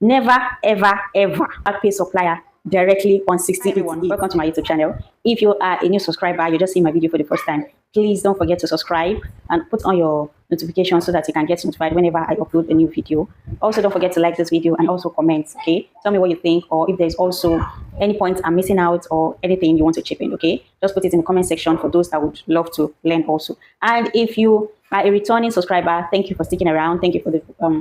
Never, ever, ever pay supplier directly on 16. Everyone, welcome to my YouTube channel. If you are a new subscriber, you just see my video for the first time, please don't forget to subscribe and put on your notifications so that you can get notified whenever I upload a new video. Also, don't forget to like this video and also comment, okay? Tell me what you think, or if there's also any points I'm missing out or anything you want to chip in, okay? Just put it in the comment section for those that would love to learn also. And if you are a returning subscriber, thank you for sticking around. Thank you for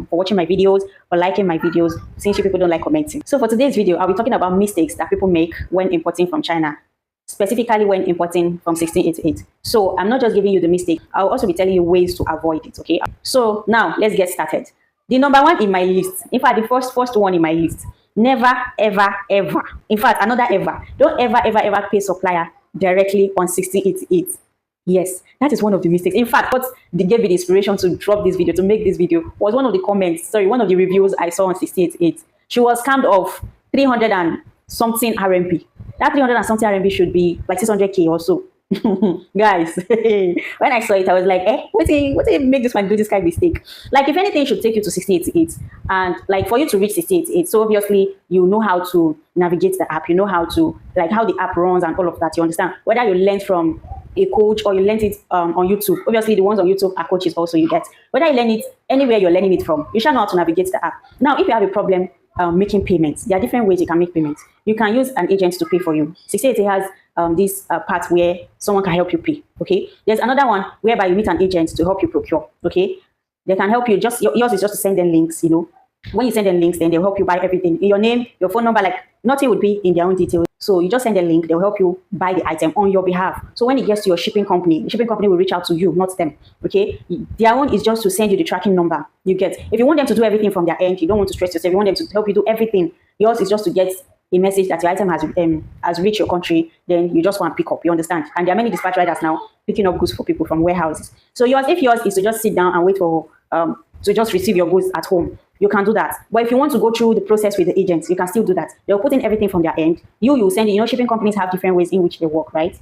for watching my videos, for liking my videos, since you people don't like commenting. So for today's video, I'll be talking about mistakes that people make when importing from China, specifically when importing from 1688. So I'm not just giving you the mistake, I'll also be telling you ways to avoid it, okay? So now let's get started. The number one in my list, in fact, the first one in my list, never, ever, ever, in fact, another ever, don't ever, ever, ever pay supplier directly on 1688. Yes, that is one of the mistakes. In fact, what gave me the inspiration to drop this video, to make this video, was one of the comments, sorry, one of the reviews I saw on 1688. She was scammed of 300 and something RMB. That 300 and something RMB should be like 600K or so. Guys, when I saw it, I was like, what did make this one do this kind of mistake? Like, if anything, it should take you to 1688. And like, for you to reach 1688, so obviously you know how to navigate the app, you know how to, like, how the app runs and all of that, you understand? Whether you learned from a coach or you learned it on YouTube. Obviously, the ones on YouTube are coaches also, you get. Whether you learn it anywhere you're learning it from, you shall know how to navigate the app. Now, if you have a problem making payments, there are different ways you can make payments. You can use an agent to pay for you. 1688 has this part where someone can help you pay, okay? There's another one whereby you meet an agent to help you procure, okay? They can help you, just yours is just to send them links, you know. When you send them links, then they'll help you buy everything. Your name, your phone number, like nothing would be in their own details. So you just send a link, they'll help you buy the item on your behalf. So when it gets to your shipping company, the shipping company will reach out to you, not them, okay? Their own is just to send you the tracking number, you get. If you want them to do everything from their end, you don't want to stress yourself, you want them to help you do everything. Yours is just to get a message that your item has reached your country, then you just want to pick up, you understand? And there are many dispatch riders now picking up goods for people from warehouses. So if yours is to just sit down and wait for, to just receive your goods at home, you can do that. But if you want to go through the process with the agents, you can still do that. They'll put in everything from their end. You send it. You know, shipping companies have different ways in which they work, right?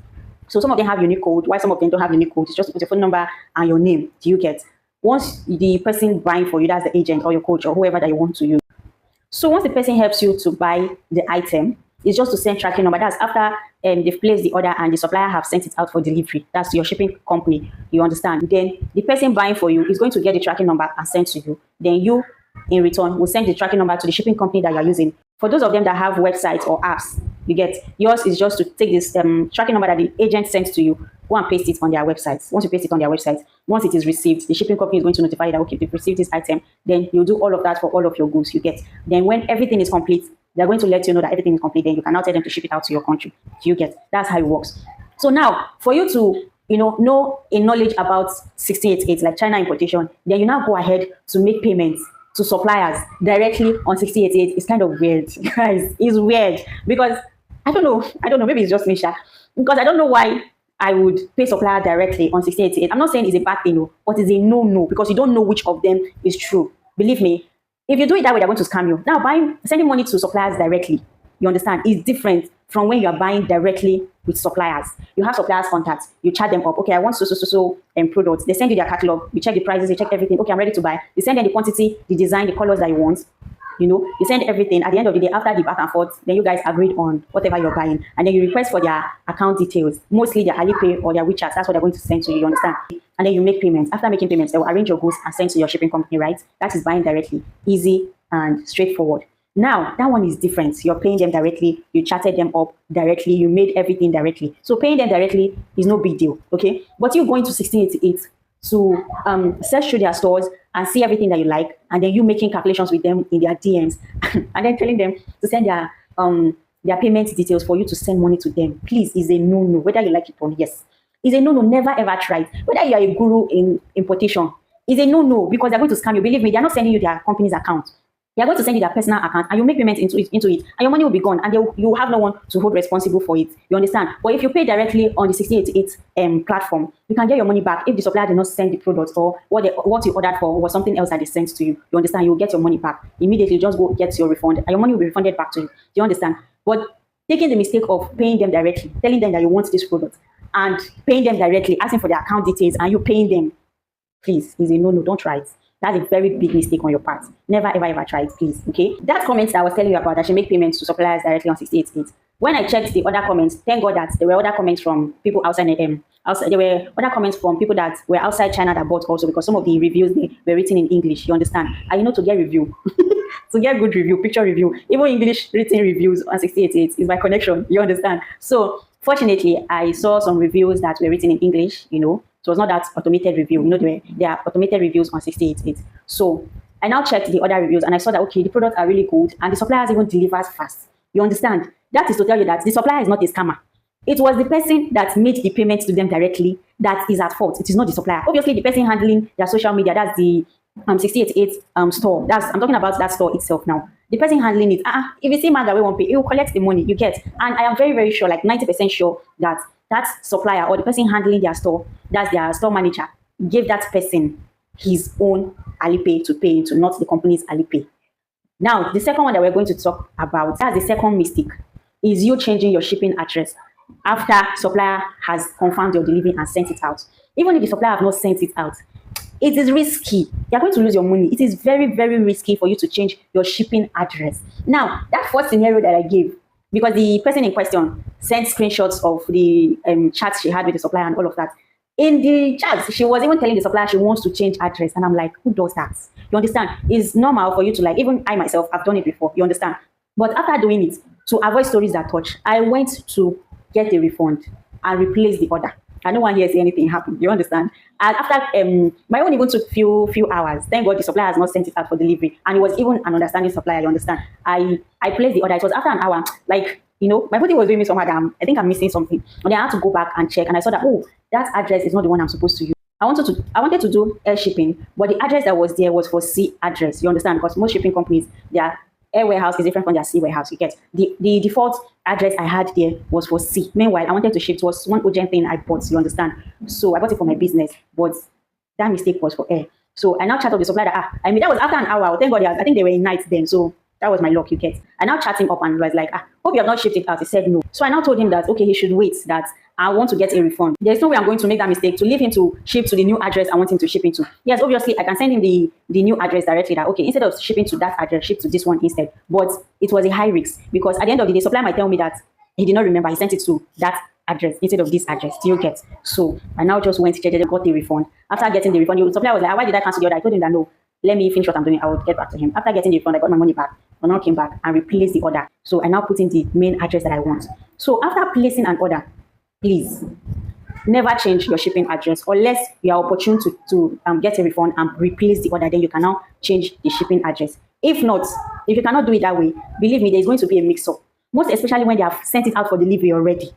So some of them have unique code, while some of them don't have unique code. It's just to put your phone number and your name. Do you get? Once the person buying for you, that's the agent or your coach or whoever that you want to use. So once the person helps you to buy the item, it's just to send tracking number. That's after they've placed the order and the supplier have sent it out for delivery. That's your shipping company. You understand? Then the person buying for you is going to get the tracking number and send to you. Then you, in return, will send the tracking number to the shipping company that you're using. For those of them that have websites or apps, you get, yours is just to take this tracking number that the agent sends to you, go and paste it on their websites. Once you paste it on their website, once it is received, the shipping company is going to notify you that, okay, they've received this item. Then you'll do all of that for all of your goods, you get. Then when everything is complete, they're going to let you know that everything is complete. Then you can now tell them to ship it out to your country. You get. That's how it works. So now, for you to know a knowledge about 1688, like China importation, then you now go ahead to make payments to suppliers directly on 1688. It's kind of weird, guys. It's weird because I don't know. Maybe it's just me, because I don't know why I would pay supplier directly on 1688. I'm not saying it's a bad thing, but it's a no, because you don't know which of them is true. Believe me, if you do it that way, they're going to scam you. Now, sending money to suppliers directly, you understand, is different from when you are buying directly with suppliers. You have suppliers' contacts, you chat them up. Okay, I want so products. They send you their catalog, you check the prices, you check everything. Okay, I'm ready to buy. They send them the quantity, the design, the colors that you want. You know, you send everything. At the end of the day, after the back and forth, then you guys agreed on whatever you're buying. And then you request for their account details, mostly their Alipay or their WeChat. That's what they're going to send to you, you understand? And then you make payments. After making payments, they will arrange your goods and send to your shipping company, right? That is buying directly. Easy and straightforward. Now, that one is different. You're paying them directly. You chatted them up directly. You made everything directly. So paying them directly is no big deal, okay? But you going to 1688 to search through their stores and see everything that you like, and then you making calculations with them in their DMs, and then telling them to send their payment details for you to send money to them. Please, is a no-no, whether you like it or not. Yes, is a no-no. Never ever try it. Whether you are a guru in importation, is a no-no, because they're going to scam you. Believe me, they're not sending you their company's account. They are going to send you their personal account, and you make payments into it, and your money will be gone, and you have no one to hold responsible for it. You understand? But if you pay directly on the 1688 platform, you can get your money back if the supplier did not send the product, or what you ordered for was something else that they sent to you. You understand? You will get your money back immediately. Just go get your refund, and your money will be refunded back to you. Do you understand? But taking the mistake of paying them directly, telling them that you want this product, and paying them directly, asking for their account details, and you paying them, please, is a no-no. Don't try it. That's a very big mistake on your part. Never, ever, ever try it, please. Okay. That comment that I was telling you about, that she make payments to suppliers directly on 688. When I checked the other comments, thank God that there were other comments from people outside outside. There were other comments from people that were outside China that bought also, because some of the reviews, they were written in English. You understand? And to get review, to get good review, picture review, even English written reviews on 688 is my connection. You understand? So fortunately, I saw some reviews that were written in English. It was not that automated review. There are automated reviews on 688. So I now checked the other reviews and I saw that, okay, the products are really good and the suppliers even delivers fast. You understand? That is to tell you that the supplier is not a scammer. It was the person that made the payment to them directly that is at fault. It is not the supplier. Obviously, the person handling their social media, that's the 688 store. I'm talking about that store itself now. The person handling it, if you see man that we won't pay, he will collect the money, you get. And I am very, very sure, like 90% sure, that that supplier or the person handling their store, that's their store manager, gave that person his own Alipay to pay into, not the company's Alipay. Now, the second one that we're going to talk about, that's the second mistake, is you changing your shipping address after supplier has confirmed your delivery and sent it out. Even if the supplier have not sent it out, it is risky. You're going to lose your money. It is very, very risky for you to change your shipping address. Now, that first scenario that I gave, because the person in question sent screenshots of the chats she had with the supplier and all of that. In the chats, she was even telling the supplier she wants to change address. And I'm like, who does that? You understand? It's normal for you to, like, even I myself, I've done it before. You understand? But after doing it, to avoid stories that touch, I went to get a refund and replace the order. And no one here say anything happened. You understand? And after my own even took few hours. Thank God the supplier has not sent it out for delivery. And it was even an understanding supplier, you understand? I placed the order. It was after an hour. Like, my body was doing me somehow that I think I'm missing something. And then I had to go back and check. And I saw that, oh, that address is not the one I'm supposed to use. I wanted to do air shipping, but the address that was there was for C address. You understand? Because most shipping companies, their air warehouse is different from their C warehouse. You get the default address I had there was for C. Meanwhile, I wanted to ship. It was one urgent thing I bought. You understand? So I bought it for my business, but that mistake was for air. So I now chat up the supplier that that was after an hour. Thank God, I think they were in night then. So that was my luck, you get. I now chat him up and was like, hope you have not shipped it out. He said no. So I now told him that, okay, he should wait, that I want to get a refund. There's no way I'm going to make that mistake to leave him to ship to the new address I want him to ship into. Yes, obviously, I can send him the new address directly that, okay, instead of shipping to that address, ship to this one instead. But it was a high risk because at the end of the day, supplier might tell me that he did not remember. He sent it to that address instead of this address. Do you get? So I now just went to got the refund. After getting the refund, the supplier was like, why did I cancel the order? I told him that no, let me finish what I'm doing. I will get back to him. After getting the refund, I got my money back. I now came back and replaced the order. So I now put in the main address that I want. So after placing an order, please never change your shipping address unless you are opportune to get a refund and replace the order. Then you can now change the shipping address. If not, if you cannot do it that way, believe me, there's going to be a mix-up. Most especially when they have sent it out for delivery already.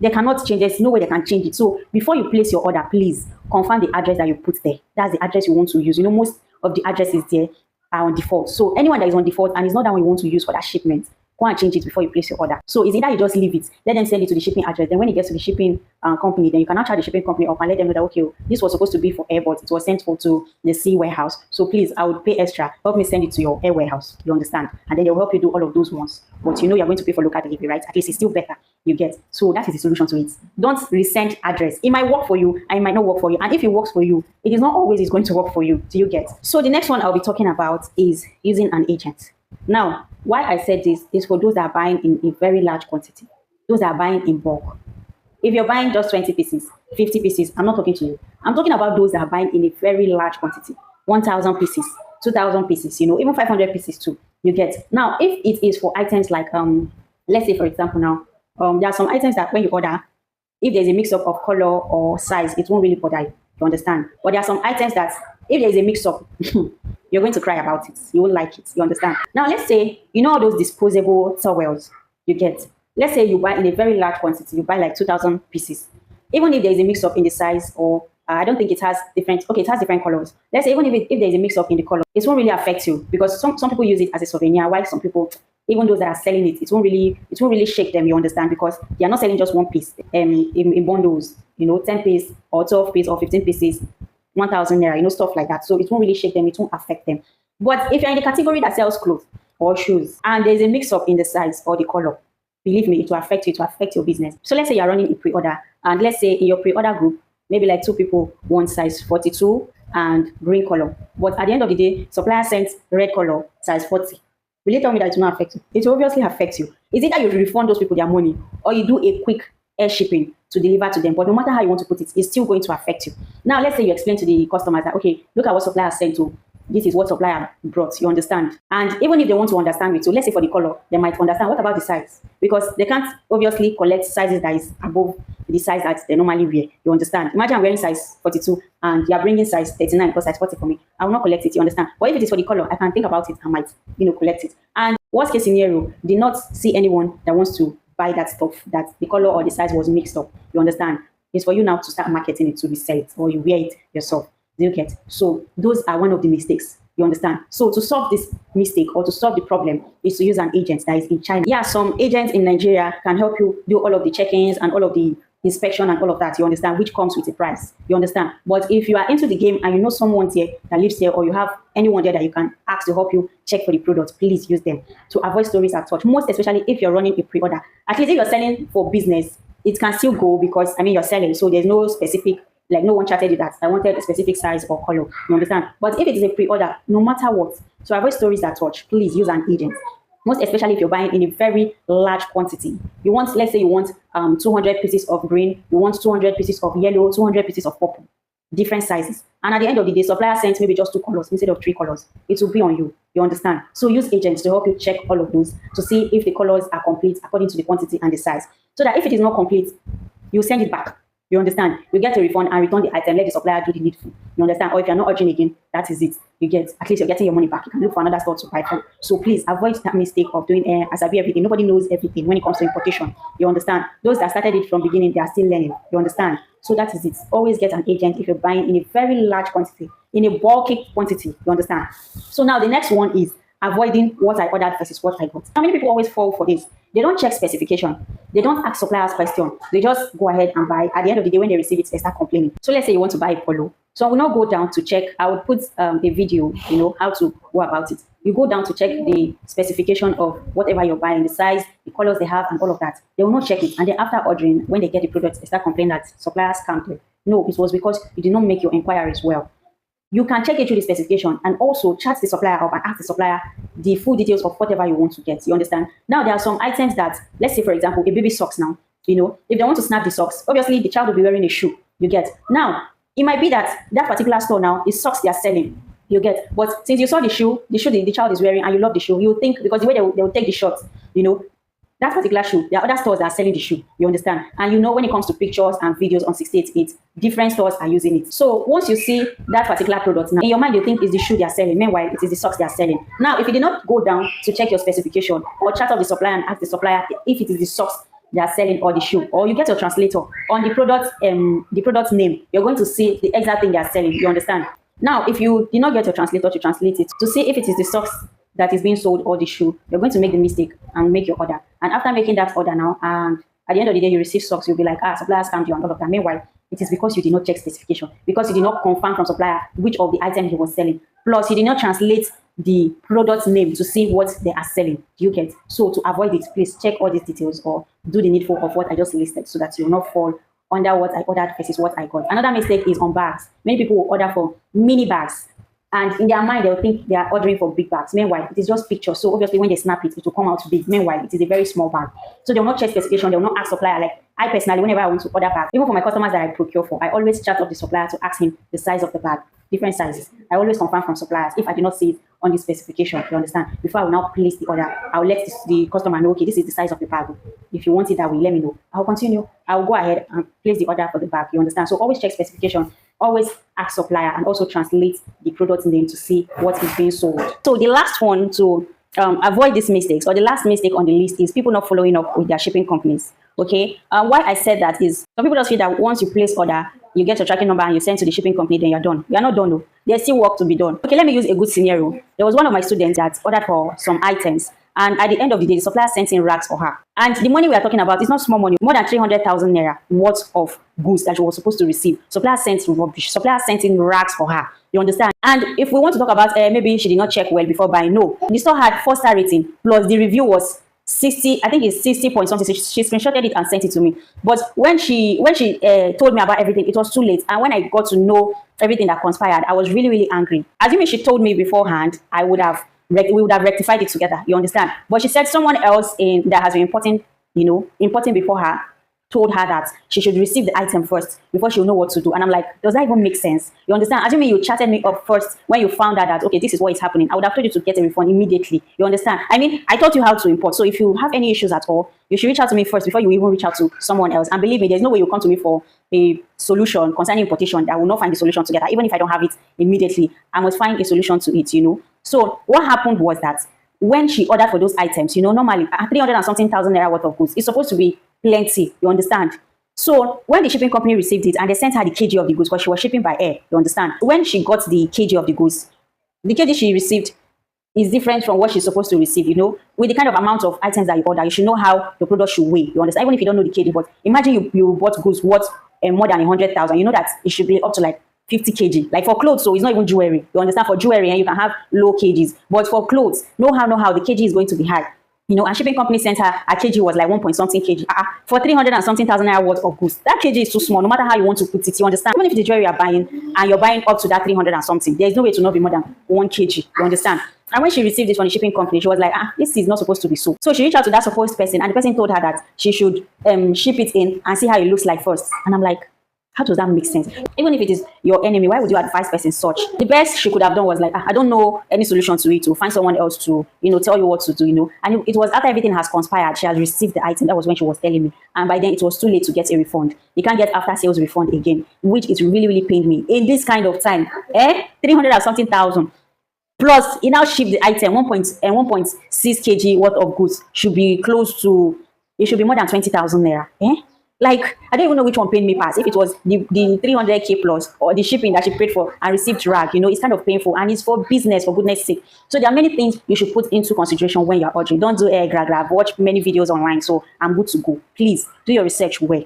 They cannot change. There's no way they can change it. So before you place your order, please confirm the address that you put there. That's the address you want to use. Most of the addresses there are on default. So anyone that is on default and is not that one you want to use for that shipment, go and change it before you place your order. So it's either you just leave it, let them send it to the shipping address. Then when it gets to the shipping company, then you can now charge the shipping company up and let them know that, okay, this was supposed to be for air, but it was sent to the C warehouse. So please, I would pay extra. Help me send it to your air warehouse. You understand? And then they'll help you do all of those ones. But you're going to pay for local delivery, right? At least it's still better. You get. So that is the solution to it. Don't resend address. It might work for you, and it might not work for you. And if it works for you, it is not always going to work for you. Do you get? So the next one I'll be talking about is using an agent. Now, why I said this is for those that are buying in a very large quantity. Those that are buying in bulk. If you're buying just 20 pieces, 50 pieces, I'm not talking to you. I'm talking about those that are buying in a very large quantity. 1,000 pieces, 2,000 pieces, even 500 pieces too. You get. Now, if it is for items like, let's say for example now, there are some items that when you order, if there's a mix-up of color or size, it won't really bother you. You understand? But there are some items that if there's a mix-up, you're going to cry about it. You won't like it. You understand? Now, let's say, all those disposable towels you get. Let's say you buy in a very large quantity. You buy like 2,000 pieces. Even if there's a mix-up in the size or I don't think it has different, it has different colors. Let's say even if there's a mix-up in the color, it won't really affect you because some people use it as a souvenir, while some people, even those that are selling it, it won't really shake them, you understand, because they are not selling just one piece in bundles, 10 pieces or 12 pieces or 15 pieces, 1,000 naira, stuff like that. So it won't really shake them, it won't affect them. But if you're in the category that sells clothes or shoes and there's a mix-up in the size or the color, believe me, it will affect you, it will affect your business. So let's say you're running a pre-order and let's say in your pre-order group, maybe like 2 people want size 42 and green color. But at the end of the day, supplier sent red color, size 40. Will you tell me that it will not affect you? It will obviously affect you. Is it that you refund those people their money, or you do a quick air shipping to deliver to them? But no matter how you want to put it, it's still going to affect you. Now, let's say you explain to the customers that, okay, look at what supplier sent to. This is what supplier brought, you understand? And even if they want to understand it, so let's say for the color, they might understand what about the size? Because they can't obviously collect sizes that is above the size that they normally wear, you understand? Imagine I'm wearing size 42 and you are bringing size 39 because size 40 for me. I will not collect it, you understand? But if it is for the color, I can think about it, I might, collect it. And worst case scenario, did not see anyone that wants to buy that stuff, that the color or the size was mixed up, you understand? It's for you now to start marketing it to resell it, or you wear it yourself. Do you get? So those are one of the mistakes. You understand? So to solve this mistake or to solve the problem is to use an agent that is in China. Yeah, some agents in Nigeria can help you do all of the check-ins and all of the inspection and all of that, you understand, which comes with a price, you understand. But if you are into the game and you know someone here that lives here, or you have anyone there that you can ask to help you check for the product, please use them to avoid stories at touch, most especially if you're running a pre-order. At least if you're selling for business, it can still go because, you're selling, so there's no specific, like no one chatted you that I wanted a specific size or color, you understand. But if it is a pre-order, no matter what, to avoid stories that touch, please use an agent. Most especially if you're buying in a very large quantity. You want, let's say you want 200 pieces of green, you want 200 pieces of yellow, 200 pieces of purple, different sizes. And at the end of the day, supplier sent maybe just 2 colors instead of 3 colors. It will be on you, you understand. So use agents to help you check all of those to see if the colors are complete according to the quantity and the size. So that if it is not complete, you send it back. You understand? You get a refund and return the item. Let the supplier do the needful. You understand? Or if you're not ordering again, that is it. You get, at least you're getting your money back. You can look for another store to buy from. So please avoid that mistake of doing Asabi everything. Nobody knows everything when it comes to importation. You understand? Those that started it from beginning, they are still learning. You understand? So that is it. Always get an agent if you're buying in a very large quantity, in a bulky quantity. You understand? So now the next one is avoiding what I ordered versus what I got. How many people always fall for this? They don't check specification. They don't ask suppliers questions. They just go ahead and buy. At the end of the day, when they receive it, they start complaining. So let's say you want to buy a polo. So I will not go down to check. I would put a video, how to go about it. You go down to check the specification of whatever you're buying, the size, the colors they have, and all of that. They will not check it. And then after ordering, when they get the product, they start complaining that suppliers scammed them. No, it was because you did not make your inquiries well. You can check it through the specification and also chat the supplier up and ask the supplier the full details of whatever you want to get. You understand? Now, there are some items that, let's say, for example, a baby socks now. If they want to snap the socks, obviously the child will be wearing a shoe. You get? Now, it might be that that particular store now is socks they are selling. You get? But since you saw the shoe the child is wearing and you love the shoe, you think, because the way they will take the shot, that particular shoe, there are other stores that are selling the shoe, you understand? And when it comes to pictures and videos on 688, different stores are using it. So once you see that particular product, now in your mind you think it's the shoe they are selling, meanwhile it is the socks they are selling. Now if you did not go down to check your specification or chat up the supplier and ask the supplier if it is the socks they are selling or the shoe, or you get your translator on the product name, you're going to see the exact thing they are selling, you understand? Now if you did not get your translator to translate it to see if it is the socks that is being sold or the shoe, you're going to make the mistake and make your order. And after making that order now, and at the end of the day, you receive socks, you'll be like, supplier scammed you and all of that. Meanwhile, it is because you did not check specification, because you did not confirm from supplier which of the items he was selling. Plus, you did not translate the product name to see what they are selling. You get? So to avoid it, please check all these details or do the needful of what I just listed so that you will not fall under what I ordered versus what I got. Another mistake is on bags. Many people will order for mini bags. And in their mind, they'll think they are ordering for big bags. Meanwhile, it is just pictures. So obviously, when they snap it, it will come out big. Meanwhile, it is a very small bag. So they will not check specification. They will not ask supplier. Like I personally, whenever I want to order bags, even for my customers that I procure for, I always chat up the supplier to ask him the size of the bag, different sizes. I always confirm from suppliers if I do not see it on the specification. You understand? Before I will now place the order, I will let the customer know, okay, this is the size of the bag. If you want it that way, let me know. I'll continue. I'll go ahead and place the order for the bag. You understand? So always check specification. Always ask supplier and also translate the product name to see what is being sold. So the last one to avoid these mistakes, or the last mistake on the list, is people not following up with their shipping companies. Okay, why I said that is some people just feel that once you place order, you get your tracking number and you send to the shipping company, then you're done. You are not done though. There's still work to be done. Okay, let me use a good scenario. There was one of my students that ordered for some items, and at the end of the day, the supplier sent in racks for her. And the money we are talking about is not small money, more than 300,000 naira worth of goods that she was supposed to receive. Supplier sent in rubbish. Supplier sent in racks for her. You understand? And if we want to talk about maybe she did not check well before buying, no. The store had 4-star rating, plus the review was 60, I think it's 60 point something. She screenshotted it and sent it to me. But when she told me about everything, it was too late. And when I got to know everything that conspired, I was really, really angry. Assuming she told me beforehand, we would have rectified it together. You understand? But she said someone else that has been importing before her told her that she should receive the item first before she'll know what to do. And I'm like, does that even make sense? You understand? Assuming you chatted me up first when you found out that, okay, this is what is happening, I would have told you to get a refund immediately. You understand? I mean, I taught you how to import. So if you have any issues at all, you should reach out to me first before you even reach out to someone else. And believe me, there's no way you'll come to me for a solution concerning importation. I will not find the solution together. Even if I don't have it immediately, I must find a solution to it, So what happened was that when she ordered for those items, normally 300 and something thousand naira worth of goods, it's supposed to be plenty, you understand? So when the shipping company received it and they sent her the kg of the goods, because she was shipping by air, you understand? When she got the kg of the goods, the kg she received is different from what she's supposed to receive, with the kind of amount of items that you order, you should know how the product should weigh, you understand? Even if you don't know the kg, but imagine you bought goods worth more than 100,000, you know that it should be up to like 50 kg. Like for clothes, so it's not even jewelry. You understand? For jewelry, and you can have low kgs. But for clothes, know how the kg is going to be high. And shipping company sent her, a kg was like 1 point something kg. For 300 and something thousand naira worth of goods, that kg is too small, no matter how you want to put it. You understand? Even if the jewelry you are buying and you're buying up to that 300 and something, there's no way to not be more than 1 kg. You understand? And when she received it from the shipping company, she was like, this is not supposed to be so. So she reached out to that supposed person, and the person told her that she should ship it in and see how it looks like first. And I'm like, how does that make sense? Even if it is your enemy, why would you advise person such? The best she could have done was like, I don't know any solution to it, to find someone else to, tell you what to do, And it was after everything has conspired, she has received the item. That was when she was telling me. And by then it was too late to get a refund. You can't get after sales refund again, which is really, really pained me. In this kind of time, 300 and something thousand. Plus, he now shipped the item, 1.6 kg worth of goods should be close to, it should be more than 20,000 naira. Like, I don't even know which one paid me pass. If it was the 300k plus or the shipping that she paid for and received rag, it's kind of painful, and it's for business, for goodness sake. So there are many things you should put into consideration when you're ordering. Don't do grab. Watch many videos online, so I'm good to go. Please do your research well.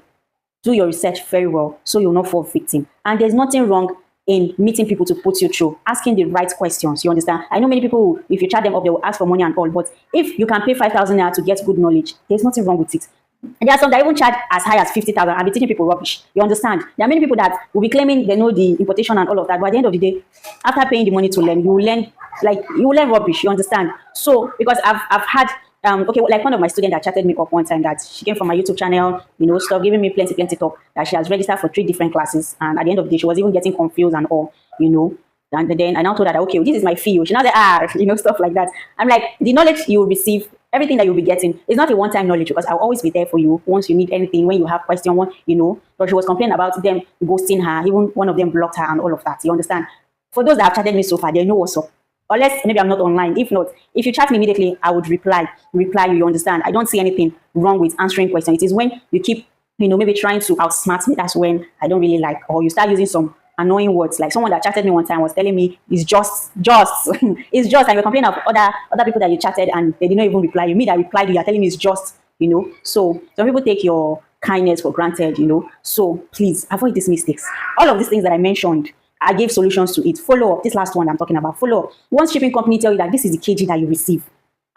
Do your research very well so you'll not fall victim. And there's nothing wrong in meeting people to put you through, asking the right questions. You understand? I know many people, if you chat them up, they will ask for money and all. But if you can pay 5,000 naira to get good knowledge, there's nothing wrong with it. And there are some that even charge as high as 50,000 and be teaching people rubbish. You understand? There are many people that will be claiming they know the importation and all of that, but at the end of the day, after paying the money to learn, you will learn rubbish. You understand? So because I've had like one of my students that chatted me up one time, that she came from my YouTube channel, stuff, giving me plenty talk, that she has registered for 3 different classes, and at the end of the day, she was even getting confused and all, And then I now told her that, okay, well, this is my field. She now said, stuff like that. I'm like, the knowledge you will receive, everything that you'll be getting is not a one-time knowledge, because I'll always be there for you once you need anything, when you have question, But she was complaining about them ghosting her. Even one of them blocked her and all of that. You understand? For those that have chatted me so far, they know what's up. Unless maybe I'm not online. If not, if you chat me immediately, I would reply you. You understand? I don't see anything wrong with answering questions. It is when you keep, maybe trying to outsmart me, that's when I don't really like, or you start using some annoying words. Like someone that chatted me one time was telling me it's just it's just, and you're complaining of other people that you chatted and they did not even reply you. Me that replied you are telling me it's just, So some people take your kindness for granted, So please avoid these mistakes. All of these things that I mentioned, I gave solutions to it. Follow up. This last one I'm talking about. Follow up. Once shipping company tell you that this is the kg that you receive,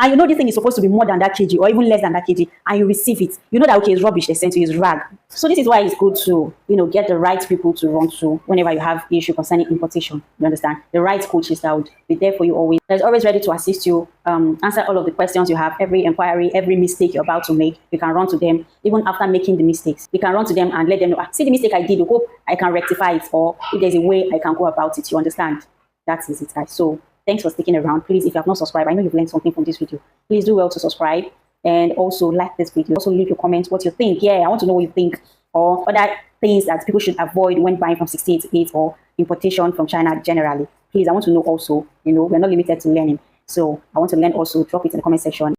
and this thing is supposed to be more than that kg or even less than that kg, and you receive it, you know that, okay, it's rubbish, they sent you, it's rag. So this is why it's good to, get the right people to run to whenever you have issue concerning importation. You understand? The right coaches that would be there for you always. They're always ready to assist you, answer all of the questions you have, every inquiry, every mistake you're about to make. You can run to them even after making the mistakes. You can run to them and let them know, see the mistake I did, I hope I can rectify it, or if there's a way I can go about it. You understand? That is it, guys. So thanks for sticking around. Please, if you have not subscribed, I know you've learned something from this video. Please do well to subscribe and also like this video. Also leave your comments what you think. Yeah, I want to know what you think, or other things that people should avoid when buying from 68 or importation from China generally. Please, I want to know also, we're not limited to learning. So I want to learn also. Drop it in the comment section.